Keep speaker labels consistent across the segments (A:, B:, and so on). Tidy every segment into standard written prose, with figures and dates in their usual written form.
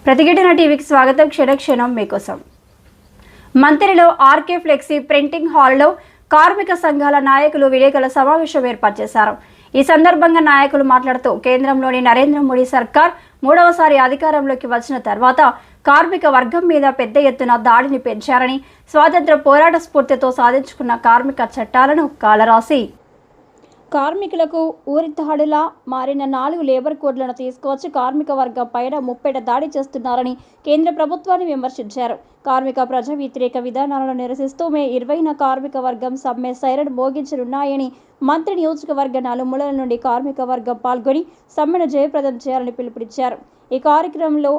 A: ప్రతిఘటన టీవీకి స్వాగతం. క్షణక్షణం మీకోసం. మంత్రిలో ఆర్కే ఫ్లెక్సీ ప్రింటింగ్ హాల్లో కార్మిక సంఘాల నాయకులు విలేకరుల సమావేశం ఏర్పాటు చేశారు. ఈ సందర్భంగా నాయకులు మాట్లాడుతూ కేంద్రంలోని నరేంద్ర మోడీ సర్కార్ మూడవసారి అధికారంలోకి వచ్చిన తర్వాత కార్మిక వర్గం మీద పెద్ద ఎత్తున దాడిని పెంచారని, స్వాతంత్ర పోరాట స్ఫూర్తితో సాధించుకున్న కార్మిక చట్టాలను కాలరాసి కార్మికులకు ఊరితాడులా మారిన 4 లేబర్ కోడ్లను తీసుకువచ్చి కార్మిక వర్గం పైన ముప్పెట దాడి చేస్తున్నారని కేంద్ర ప్రభుత్వాన్ని విమర్శించారు. కార్మిక ప్రజా వ్యతిరేక విధానాలను నిరసిస్తూ మే 20న కార్మిక వర్గం సమ్మె సైరన్ మోగించనున్నాయని మంత్రి నియోజకవర్గ నలుమూలల నుండి కార్మిక వర్గం పాల్గొని సమ్మెను జయప్రదం చేయాలని పిలుపునిచ్చారు. ఈ కార్యక్రమంలో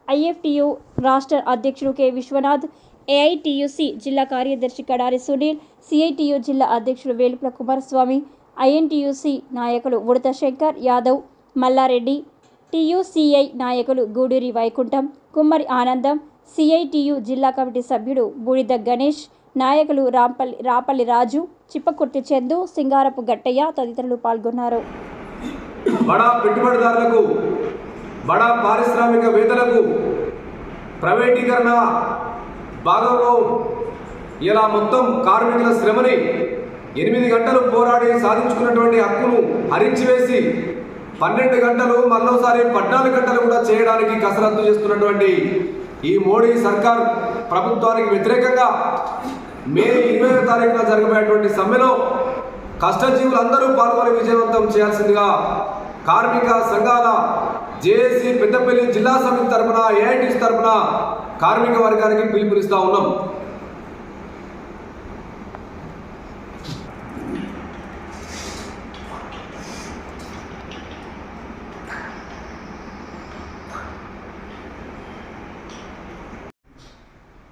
A: ఐఎఫ్టియు రాష్ట్ర అధ్యక్షుడు కె విశ్వనాథ్, ఏఐటియుసి జిల్లా కార్యదర్శి కడారి సునీల్, సిఐటియు జిల్లా అధ్యక్షుడు వేలుపుల కుమారస్వామి, ఐఎన్టీయూసీ నాయకులు ఉడత శంకర్ యాదవ్, మల్లారెడ్డి, టీయూసీఐ నాయకులు గూడూరి వైకుంఠం, కుమ్మరి ఆనందం, సిఐటియు జిల్లా కమిటీ సభ్యుడు బూడిద గణేష్, నాయకులు రాపల్లి రాజు, చిప్పకుర్తి చందు, సింగారపు గట్టయ్య తదితరులు పాల్గొన్నారు.
B: బడా పెట్టుబడిదారులకు, బడా పారిశ్రామికవేత్తలకు ప్రైవేటీకరణ భాగంలో ఇలా మొత్తం కార్మికుల శ్రమని 8 గంటలు పోరాడి సాధించుకున్నటువంటి హక్కును హరించివేసి 12 గంటలు మరోసారి 14 గంటలు కూడా చేయడానికి కసరత్తు చేస్తున్నటువంటి ఈ మోడీ సర్కార్ ప్రభుత్వానికి వ్యతిరేకంగా మే 20వ తారీఖున జరగబోయేటువంటి సమ్మెలో కష్టజీవులందరూ పాల్గొని విజయవంతం చేయాల్సిందిగా కార్మిక సంఘాల జేఏసీ పెద్దపల్లి జిల్లా సమితి తరఫున, ఏఐటీసీ తరఫున కార్మిక వర్గానికి పిలుపునిస్తా ఉన్నాం.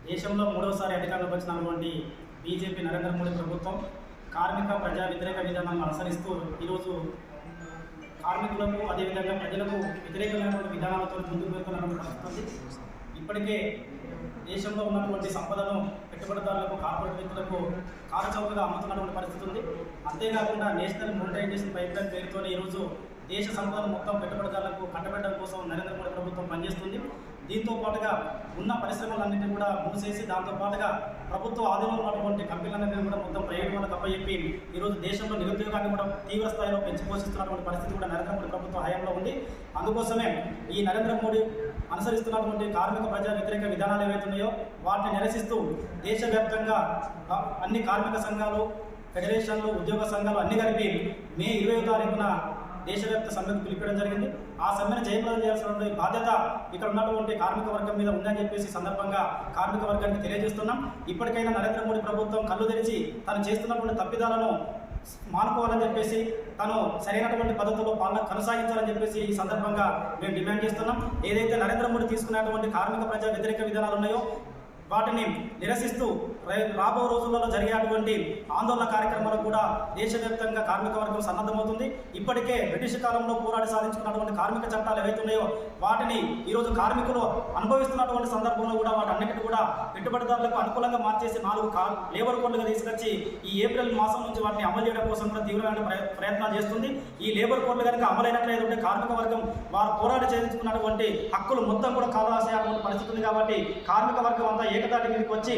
C: దేశంలో మూడవసారి అధికారంలోకి వచ్చినటువంటి బీజేపీ నరేంద్ర మోడీ ప్రభుత్వం కార్మిక ప్రజా వ్యతిరేక విధానాలను అనుసరిస్తూ ఈరోజు కార్మికులకు అదేవిధంగా ప్రజలకు వ్యతిరేకమైనటువంటి విధానాలతో ముందుకు వెళ్తున్నటువంటి పరిస్థితి. ఇప్పటికే దేశంలో ఉన్నటువంటి సంపదను పెట్టుబడిదారులకు, కార్పొరేట్ వ్యక్తులకు కారచౌకగా అమ్ముతున్నటువంటి పరిస్థితి ఉంది. అంతేకాకుండా నేషనల్ మోనిటైజేషన్ పైప్లైన్ పేరుతో ఈరోజు దేశ సంపదను మొత్తం పెట్టుబడిదారులకు కట్టబెట్టడం కోసం నరేంద్ర మోడీ ప్రభుత్వం పనిచేస్తుంది. దీంతో పాటుగా ఉన్న పరిశ్రమలన్నింటినీ కూడా మూసేసి, దాంతో పాటుగా ప్రభుత్వ ఆధీనంలో ఉన్నటువంటి కంపెనీలన్నింటినీ కూడా మొత్తం ప్రైవేట్ వాళ్ళకి అప్పచెప్పి ఈరోజు దేశంలో నిరుద్యోగాన్ని కూడా తీవ్ర స్థాయిలో పెంచి పోషిస్తున్నటువంటి పరిస్థితి కూడా నరేంద్ర మోడీ ప్రభుత్వ హయాంలో ఉంది. అందుకోసమే ఈ నరేంద్ర మోడీ అనుసరిస్తున్నటువంటి కార్మిక ప్రజా వ్యతిరేక విధానాలు ఏవైతున్నాయో వాటిని నిరసిస్తూ దేశవ్యాప్తంగా అన్ని కార్మిక సంఘాలు, ఫెడరేషన్లు, ఉద్యోగ సంఘాలు అన్ని కలిపి మే 20వ తారీఖున దేశవ్యాప్త సమ్మెకు పిలిపించడం జరిగింది. ఆ సమ్మెను జయప్రదం చేయాల్సినటువంటి బాధ్యత ఇక్కడ ఉన్నటువంటి కార్మిక వర్గం మీద ఉందని చెప్పేసి సందర్భంగా కార్మిక వర్గానికి తెలియజేస్తున్నాం. ఇప్పటికైనా నరేంద్ర మోడీ ప్రభుత్వం కళ్ళు తెరిచి తను చేస్తున్నటువంటి తప్పిదాలను మానుకోవాలని చెప్పేసి, తను సరైనటువంటి పద్ధతుల్లో పాలన కొనసాగించాలని చెప్పేసి ఈ సందర్భంగా మేము డిమాండ్ చేస్తున్నాం. ఏదైతే నరేంద్ర మోడీ తీసుకున్నటువంటి కార్మిక ప్రజా వ్యతిరేక విధానాలు ఉన్నాయో వాటిని నిరసిస్తూ రాబో రోజులలో జరిగేటువంటి ఆందోళన కార్యక్రమాలకు కూడా దేశవ్యాప్తంగా కార్మిక వర్గం సన్నద్ధమవుతుంది. ఇప్పటికే బ్రిటిష్ కాలంలో పోరాడి సాధించుకున్నటువంటి కార్మిక చట్టాలు ఏవైతున్నాయో వాటిని ఈరోజు కార్మికులు అనుభవిస్తున్నటువంటి సందర్భంలో కూడా వాటన్నిటిని కూడా పెట్టుబడిదారులకు అనుకూలంగా మార్చేసి 4 లేబర్ కోడ్లుగా తీసుకొచ్చి ఈ ఏప్రిల్ మాసం నుంచి వాటిని అమలు చేయడం కోసం కూడా తీవ్రమైన ప్రయత్నాలు చేస్తుంది. ఈ లేబర్ కోడ్లు కనుక అమలైనట్లయితే కార్మిక వర్గం వారు పోరాడి చేయించుకున్నటువంటి హక్కులు మొత్తం కూడా కాలరాసేటువంటి పరిస్థితి ఉంది. కాబట్టి కార్మిక వర్గం అంతా ఏకతాటి మీదకి వచ్చి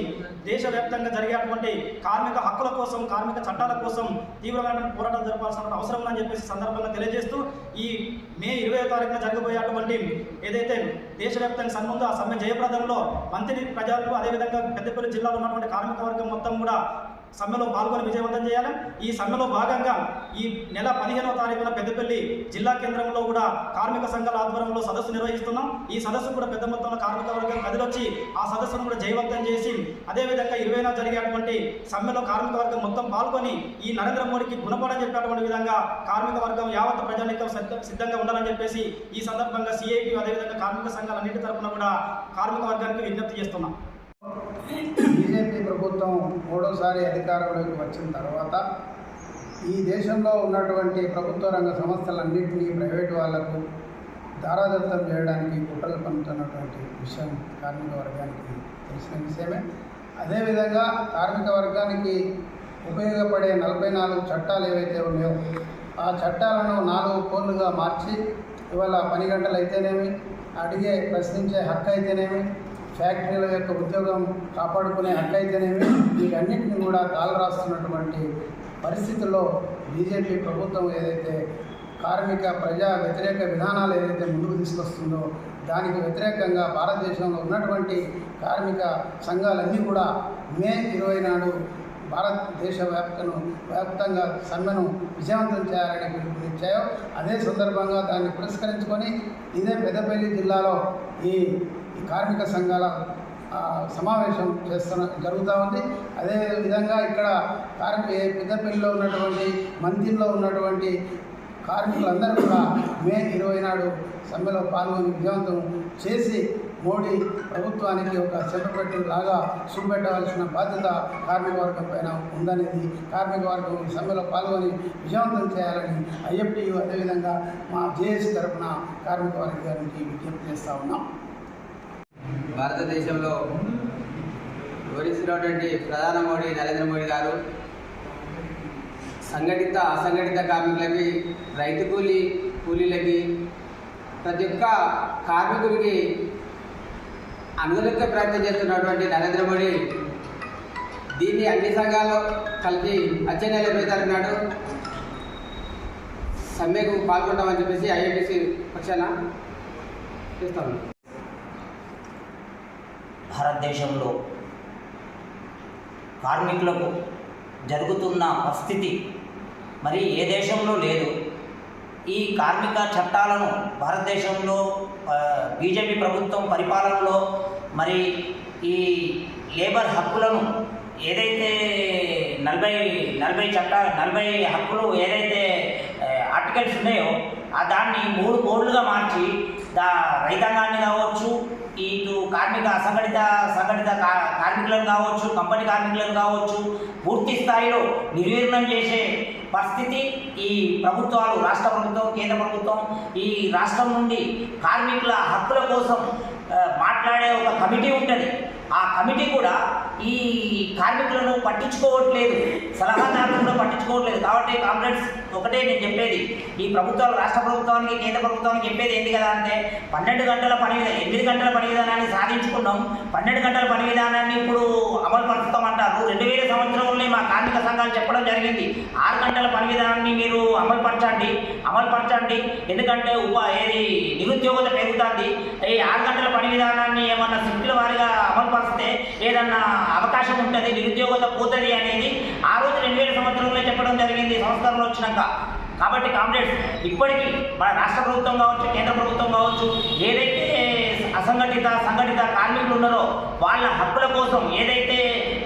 C: దేశవ్యాప్తంగా జరిగేటువంటి కార్మిక హక్కుల కోసం, కార్మిక చట్టాల కోసం తీవ్రమైన పోరాటం జరపాల్సిన అవసరం ఉందని చెప్పేసి సందర్భంగా తెలియజేస్తూ ఈ మే 20వ తారీఖున జరగబోయేటువంటి ఏదైతే దేశవ్యాప్తంగా సమ్మె ఉందో ఆ సమ్మె జయప్రదంలో మంత్రి ప్రజలు అదేవిధంగా పెద్దపల్లి జిల్లాలో ఉన్నటువంటి కార్మిక వర్గం మొత్తం కూడా సమ్మెలో పాల్గొని విజయవంతం చేయాలి. ఈ సమ్మెలో భాగంగా ఈ నెల 15వ తారీఖున పెద్దపల్లి జిల్లా కేంద్రంలో కూడా కార్మిక సంఘాల ఆధ్వర్యంలో సదస్సు నిర్వహిస్తున్నాం. ఈ సదస్సు కూడా పెద్ద మొత్తంలో కార్మిక వర్గం కదిలొచ్చి ఆ సదస్సును కూడా జయవంతం చేసి, అదేవిధంగా 20న జరిగేటువంటి సమ్మెలో కార్మిక వర్గం మొత్తం పాల్గొని ఈ నరేంద్ర మోడీకి గుణపడని చెప్పేటువంటి విధంగా కార్మిక వర్గం యావత్ ప్రజానికం సిద్ధంగా ఉండాలని చెప్పేసి ఈ సందర్భంగా సిఐటి అదేవిధంగా కార్మిక సంఘాలన్నింటి తరఫున కూడా కార్మిక వర్గానికి విజ్ఞప్తి చేస్తున్నాం.
D: బీజేపీ ప్రభుత్వం మూడోసారి అధికారంలోకి వచ్చిన తర్వాత ఈ దేశంలో ఉన్నటువంటి ప్రభుత్వ రంగ సంస్థలన్నింటినీ ప్రైవేటు వాళ్లకు దారాదత్తం చేయడానికి కుట్రలు పన్నుతున్నటువంటి విషయం కార్మిక వర్గానికి తెలిసిన విషయమే. అదేవిధంగా కార్మిక వర్గానికి ఉపయోగపడే 44 చట్టాలు ఏవైతే ఉన్నాయో ఆ చట్టాలను 4 కోడ్లుగా మార్చి ఇవాళ పని గంటలు అయితేనేమి, అడిగే ప్రశ్నించే హక్కు అయితేనేమి, ఫ్యాక్టరీల యొక్క ఉద్యోగం కాపాడుకునే హక్కు అయితేనేమి, వీటన్నిటిని కూడా కాలరాస్తున్నటువంటి పరిస్థితుల్లో బీజేపీ ప్రభుత్వం ఏదైతే కార్మిక ప్రజా వ్యతిరేక విధానాలు ఏదైతే ముందుకు తీసుకొస్తుందో దానికి వ్యతిరేకంగా భారతదేశంలో ఉన్నటువంటి కార్మిక సంఘాలన్నీ కూడా మే 20 నాడు భారతదేశ వ్యాప్తంగా సమ్మెను విజయవంతం చేయాలని పిలుపునిచ్చాయో అదే సందర్భంగా దాన్ని పురస్కరించుకొని ఇదే పెద్దపల్లి జిల్లాలో ఈ కార్మిక సంఘాల సమావేశం జరుగుతూ ఉంది. అదేవిధంగా ఇక్కడ పెద్దపల్లిలో ఉన్నటువంటి మంతిలో ఉన్నటువంటి కార్మికులందరూ కూడా మే 20 నాడు సమ్మెలో పాల్గొని విజయవంతం చేసి మోడీ ప్రభుత్వానికి ఒక చెంపపెట్టులాగా చూపెట్టవలసిన బాధ్యత కార్మిక వర్గం పైన ఉందనేది కార్మిక వర్గం ఈ సమ్మెలో పాల్గొని విజయవంతం చేయాలని ఐఎఫ్టీయు అదేవిధంగా మా జేఏసీ తరఫున కార్మిక వర్గానికి విజ్ఞప్తి చేస్తూ ఉన్నాం.
E: భారతదేశంలో వివరిస్తున్నటువంటి ప్రధాని మోడీ నరేంద్ర మోడీ గారు సంఘటిత అసంఘటిత కార్మికులకి, రైతు కూలీలకి, ప్రతి ఒక్క కార్మికుడికి అనుగుణంగా ప్రయత్నం చేస్తున్నటువంటి నరేంద్ర మోడీ దీన్ని అన్ని సంఘాలు కలిపి వచ్చే నెల 20 నాడు సమ్మెకు పాల్గొంటామని చెప్పేసి ఐఎఫ్టీసీ పక్షాన చేస్తాము.
F: భారతదేశంలో కార్మికులకు జరుగుతున్న పరిస్థితి మరి ఏ దేశంలో లేదు. ఈ కార్మిక చట్టాలను భారతదేశంలో బీజేపీ ప్రభుత్వం పరిపాలనలో మరి ఈ లేబర్ హక్కులను ఏదైతే 40 హక్కులు ఏదైతే ఆర్టికల్స్ ఉన్నాయో దాన్ని 3 కోడ్లుగా మార్చి రైతాంగాన్ని కావచ్చు, ఇటు సంఘటిత కార్మికులను కావచ్చు, కంపెనీ కార్మికులను కావచ్చు పూర్తి స్థాయిలో నిర్వీర్ణం చేసే పరిస్థితి ఈ ప్రభుత్వాలు, రాష్ట్ర ప్రభుత్వం, కేంద్ర ప్రభుత్వం ఈ రాష్ట్రం నుండి కార్మికుల హక్కుల కోసం మాట్లాడే ఒక కమిటీ ఉంటుంది. ఆ కమిటీ కూడా ఈ కార్మికులను పట్టించుకోవట్లేదు, సలహాదారులను కూడా పట్టించుకోవట్లేదు. కాబట్టి కాంగ్రెస్ ఒకటే నేను చెప్పేది, ఈ ప్రభుత్వాలు, రాష్ట్ర ప్రభుత్వానికి, కేంద్ర ప్రభుత్వానికి చెప్పేది ఏంటి కదా అంటే 8 గంటల పని విధానాన్ని సాధించుకున్నాం, 12 గంటల పని విధానాన్ని ఇప్పుడు అమలు పరుస్తామంటారు. 2000 సంవత్సరంలో మా కార్మిక సంఘాలు చెప్పడం జరిగింది, 6 గంటల పని విధానాన్ని మీరు అమలు పరచండి, ఎందుకంటే నిరుద్యోగత పెరుగుతుంది. ఈ 6 గంటల పని విధానాన్ని ఏమన్నా షిఫ్ట్ల వారిగా అమలు పరిస్తే ఏదన్నా అవకాశం ఉంటుంది, నిరుద్యోగత పోతుంది అనేది ఆ రోజు 2000 సంవత్సరంలో చెప్పడం జరిగింది సంస్కరణలు వచ్చినాక. కాబట్టి కాంగ్రెస్ ఇప్పటికీ మన రాష్ట్ర ప్రభుత్వం కావచ్చు, కేంద్ర ప్రభుత్వం కావచ్చు, ఏదైతే సంఘటిత కార్మికులు ఉన్నారో వాళ్ళ హక్కుల కోసం ఏదైతే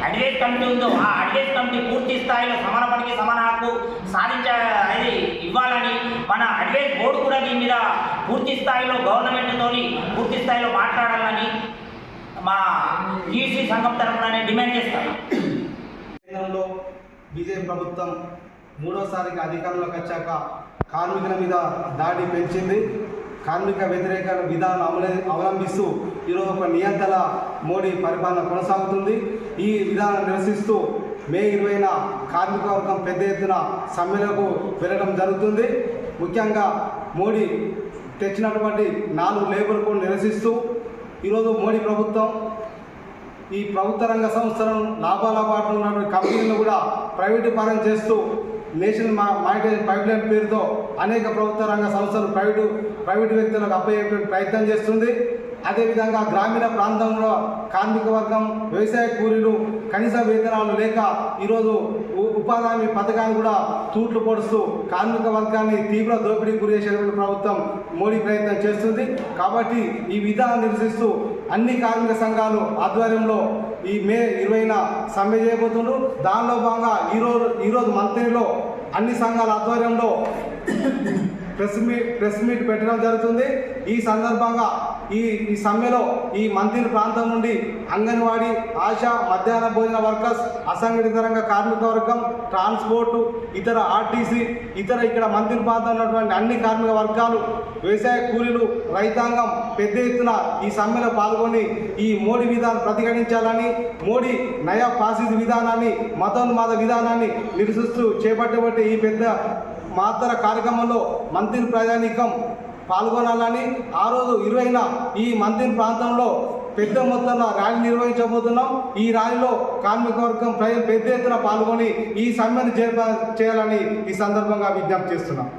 F: అడ్వైజ్ కమిటీ ఉందో ఆ అడ్వైజ్ కమిటీ పూర్తి స్థాయిలో సమాన పనికి సమాన హక్కు సాధించాలి ఇవ్వాలని మన అడ్వైజ్ బోర్డు కూడా దీని మీద పూర్తి స్థాయిలో గవర్నమెంట్తోని పూర్తి స్థాయిలో మాట్లాడాలని మా ఈసీ సంఘం తరఫున నేను డిమాండ్ చేస్తాను.
G: కేంద్రంలో బీజేపీ ప్రభుత్వం 3వసారికి అధికారంలోకి వచ్చాక కార్మికుల మీద దాడి పెంచింది. కార్మిక వ్యతిరేక విధానం అవలంబిస్తూ ఈరోజు ఒక నియంత్రణ మోడీ పరిపాలన కొనసాగుతుంది. ఈ విధానం నిరసిస్తూ మే 20న కార్మిక వర్గం పెద్ద ఎత్తున సమ్మెలకు వెళ్ళడం జరుగుతుంది. ముఖ్యంగా మోడీ తెచ్చినటువంటి 4 లేబర్ కోడ్ నిరసిస్తూ ఈరోజు మోడీ ప్రభుత్వం ఈ ప్రభుత్వ రంగ సంస్థలను లాభాల బాటలో ఉన్నటువంటి కంపెనీలను కూడా ప్రైవేటు పరం చేస్తూ నేషనల్ మానిటరీ పైప్లైన్ పేరుతో అనేక ప్రభుత్వ రంగ సంస్థలు ప్రైవేటు వ్యక్తులకు అప్పయ్యే ప్రయత్నం చేస్తుంది. అదేవిధంగా గ్రామీణ ప్రాంతంలో కార్మిక వర్గం, వ్యవసాయ కూలీలు కనీస వేతనాలు లేక ఈరోజు ఉపాధి హామీ పథకాన్ని కూడా తూట్లు పొడుస్తూ కార్మిక వర్గాన్ని తీవ్ర దోపిడీకి గురి చేసేటువంటి ప్రభుత్వం మోడీ ప్రయత్నం చేస్తుంది. కాబట్టి ఈ విధానం నిరసిస్తూ అన్ని కార్మిక సంఘాలు ఆధ్వర్యంలో ఈ మే 20న సమ్మె చేయబోతున్నారు. దానిలో భాగంగా ఈరోజు మంత్రిలో అన్ని సంఘాల ఆధ్వర్యంలో ప్రెస్ మీట్ పెట్టడం జరుగుతుంది. ఈ సందర్భంగా ఈ సమ్మెలో ఈ మంత్రి ప్రాంతం నుండి అంగన్వాడీ, ఆశా, మధ్యాహ్న భోజన వర్కర్స్, అసంఘటిత రంగ కార్మిక వర్గం, ట్రాన్స్పోర్టు, ఇతర ఆర్టీసీ, ఇక్కడ మంత్రి ప్రాంతం ఉన్నటువంటి అన్ని కార్మిక వర్గాలు, వ్యవసాయ కూలీలు, రైతాంగం పెద్ద ఎత్తున ఈ సమ్మెలో పాల్గొని ఈ మోడీ విధానం ప్రతిఘటించాలని, మోడీ నయా ఫాసిస్ట్ విధానాన్ని, మతోన్మాద విధానాన్ని నిరసిస్తూ చేపట్టబట్టే ఈ పెద్ద మాతర కార్యక్రమంలో మంత్రి ప్రజానీకం పాల్గొనాలని ఆ రోజు 20న ఈ మంత్రి ప్రాంతంలో పెద్ద మొత్తంలో ర్యాలీ నిర్వహించబోతున్నాం. ఈ ర్యాలీలో కార్మిక వర్గం ప్రజలు పెద్ద ఎత్తున పాల్గొని ఈ సమ్మెను చేయాలని ఈ సందర్భంగా విజ్ఞప్తి చేస్తున్నాం.